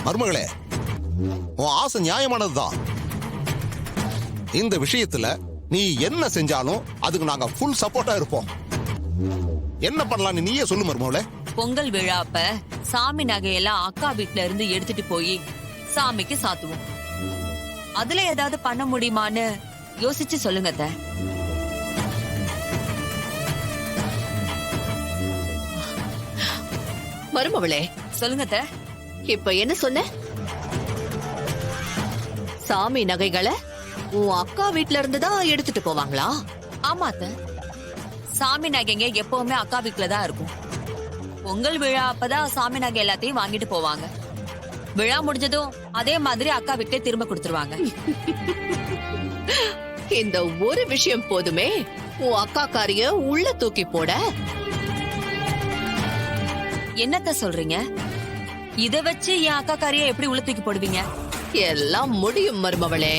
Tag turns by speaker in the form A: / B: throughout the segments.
A: மருமகளே, உன் ஆசை நியாயமானதுதான். இந்த விஷயத்துல நீ என்ன செஞ்சாலும் அதுக்கு நாங்க ஃபுல் சப்போர்ட்டா இருப்போம். என்ன பண்ணலாம்னு நீயே சொல்லு மருமகளே.
B: பொங்கல் விழா அப்ப சாமி நகையெல்லாம் அக்கா வீட்ல இருந்து எடுத்துட்டு போய் சாமிக்கு சாத்துவோம். அதுல ஏதாவது பண்ண முடியுமான்னு யோசிச்சு சொல்லுங்க அத்தை.
C: மருமவளே,
B: சொல்லுங்க அத்தை.
C: இப்ப என்ன சொன்ன? சாமி நகைகளை உன் அக்கா வீட்ல இருந்து தான் எடுத்துட்டு போவாங்களா?
B: ஆமா அத்தை, சாமி நகைங்க எப்பவுமே அக்கா வீட்ல தான் இருக்கும். பொங்கல் விழா அப்பதான் சாமி நகை எல்லாத்தையும் வாங்கிட்டு போவாங்க. விழா முடிஞ்சதும் அதே மாதிரி அக்கா வீட்ல திரும்ப கொடுத்துருவாங்க.
C: இந்த ஒரு விஷயம் போதுமே உன் அக்கா காரிய உள்ள தூக்கி போட.
B: என்னத்த சொல்றீங்க? இத வச்சு என் அக்கா காரிய எப்படி உள்ள தூக்கி போடுவீங்க?
C: எல்லாம் முடியும் மருமவளே.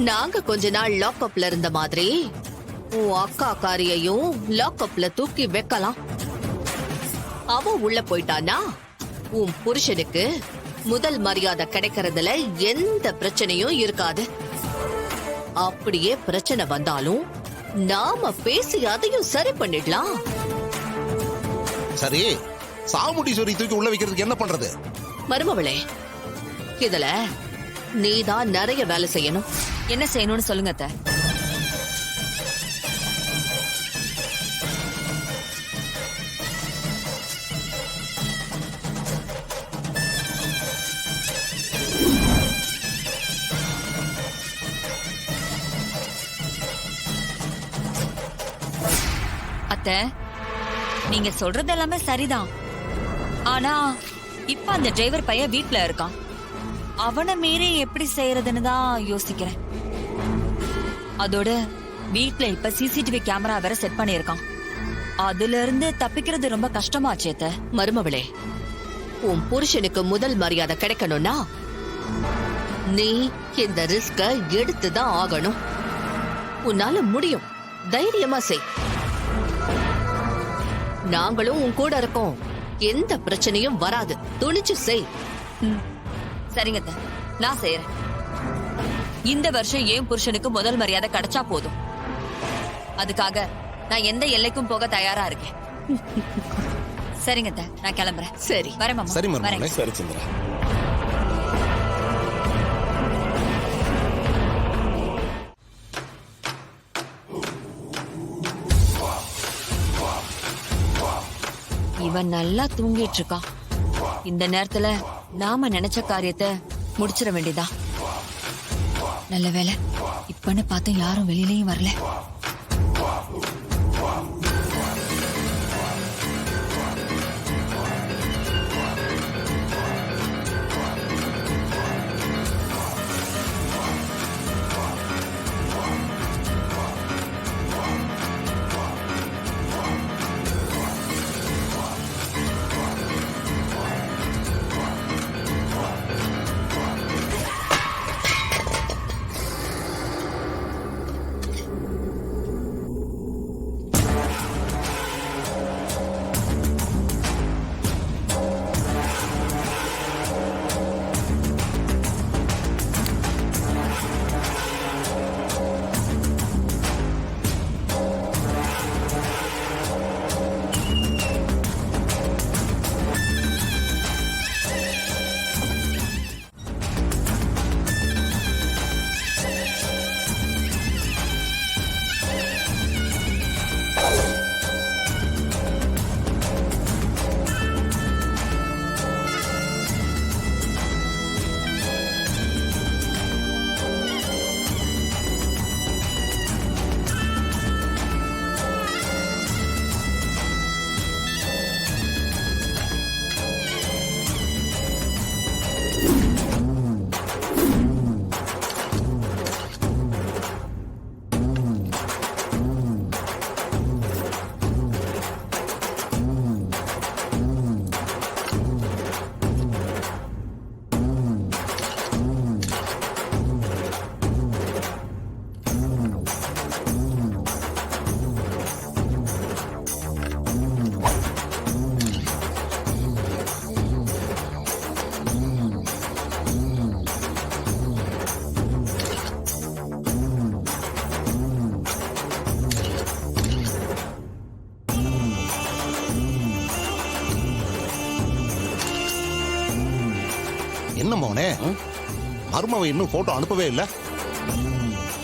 C: நாங்க கொஞ்ச நாள் லாக்அப்ல இருந்த மாதிரி உன் அக்கா காரியையும் லாக்அப்ல தூக்கி வைக்கலாம். அவ உள்ள போயிட்டானா உன் புருஷனுக்கு முதல் மரியாதை கிடைக்கிறதுல எந்த பிரச்சனையும் இருக்காது. அப்படியே பிரச்சனை வந்தாலும் நாம பேசி அதையும் சரி பண்ணிடலாம்.
A: சரி, சாமுண்டீஸ்வரி தூக்கி உள்ள வைக்கிறதுக்கு என்ன பண்றது?
C: மருமவளே, இதுல நீதான் நிறைய வேலை செய்யணும்.
B: என்ன செய்யணும்னு சொல்லுங்க அத்தை. அத்தை, நீங்க சொல்றது எல்லாமே சரிதான். ஆனா இப்ப அந்த டிரைவர் பையன் வீட்ல இருக்கான். அவனை மீறி எப்படி செய்யறதுன்னு தான் யோசிக்கிறேன். அதோட வீட்ல இப்ப சிசிடிவி கேமரா வேற செட் பண்ணிருக்கான். அதுல இருந்து தப்பிக்கிறது ரொம்ப கஷ்டமாச்சு அத்தை.
C: மருமவளே, உன் புருஷனுக்கு முதல் மரியாதை கிடைக்கணும்னா நீ இந்த ரிஸ்க எடுத்துதான் ஆகணும். உன்னால முடியும். தைரியமா செய். நாங்களும் உன் கூட இருக்கோம். எந்த பிரச்சனையும் வராது. துணிச்சு செய்.
B: சரிங்க அத்தை, நான் செய்யறேன். இந்த வருஷம் ஏன் புருஷனுக்கு முதல் மரியாதை கிடைச்சா போதும். அதுக்காக நான் எந்த எல்லைக்கும் போக தயாரா இருக்கேன். சரிங்க அத்தை, நான் கிளம்புறேன்.
C: சரி,
B: வரேன் மாமா.
A: சரி
B: வரேன்.
A: மருமகளே. சரி சந்திரா.
B: இவன் நல்லா தூங்கிட்டு இருக்கான். இந்த நேரத்துல நாம நினைச்ச காரியத்தை முடிச்சிட வேண்டியதா. நல்ல வேலை, இப்பன்னு பார்த்து யாரும் வெளியிலயும் வரல.
A: மவனே மருமவ இன்னும் போட்டோ அனுப்பவே இல்ல.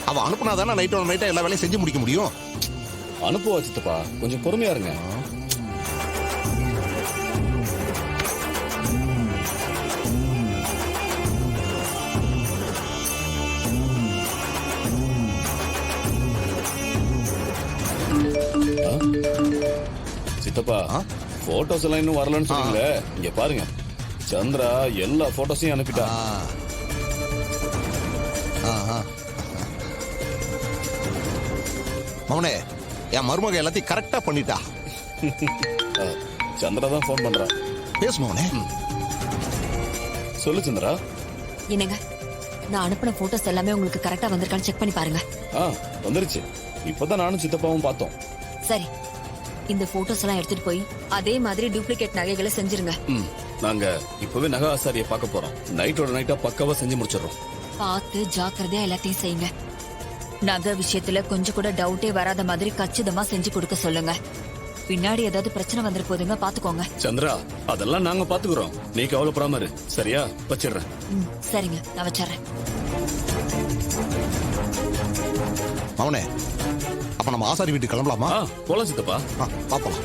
A: அவ அனுப்புனாதானே நைட்டோட நைட்டா எல்லா வேலையும் செஞ்சு முடிக்க முடியும்.
D: அனுப்புவா சித்தப்பா, கொஞ்சம் பொறுமையா இருங்க. சித்தப்பா, போட்டோஸ் எல்லாம் இன்னும் வரலன்னு சொன்னீங்களே, இங்க பாருங்க. சந்திரா எல்லா போட்டோஸையும் அனுப்பிட்டா.
A: மவனே, என் மருமக எல்லாத்தையும் கரெக்டா பண்ணிட்டா.
D: சந்திரா தான் போன் பண்றா.
A: பேசு மவனே.
D: சொல்லு சந்திரா.
B: என்னங்க, நான் அனுப்பின போட்டோஸ் எல்லாமே உங்களுக்கு கரெக்டா வந்திருக்கான்னு செக் பண்ணி பாருங்க.
D: வந்துருச்சு. இப்பதான் நானும் சித்தப்பாவும் பார்த்தோம்.
B: சரி, இந்த போட்டோஸ் எல்லாம் எடுத்துட்டு போய் அதே மாதிரி டூப்ளிகேட் நகைகளை செஞ்சிருங்க.
D: நாங்க இப்பவே நகை ஆசாரியை பார்க்க போறோம். நைட்டோட நைட்டா பக்காவா செஞ்சு முடிச்சிடறோம்.
B: பார்த்து ஜாக்கிரதையா எல்லாத்தையும் செய்யுங்க. நகை விஷயத்துல கொஞ்சம் கூட டவுட்டே வராத மாதிரி கச்சிதமா செஞ்சு கொடுக்க சொல்லுங்க. பின்னாடி ஏதாவது பிரச்சனை வந்துரு போதுங்க, பாத்துக்கோங்க.
D: சந்திரா, அதெல்லாம் நாங்க பாத்துக்கிறோம். நீ கவலைப்படாம இரு. சரியா? வச்சிடுறேன்.
B: சரிங்க, நான் வச்சிடுறேன்.
A: மவனே, அப்ப நம்ம ஆசாரி வீட்டுக்கு கிளம்பலாமா?
D: போலாம் சித்தப்பா.
A: பாப்பலாம்.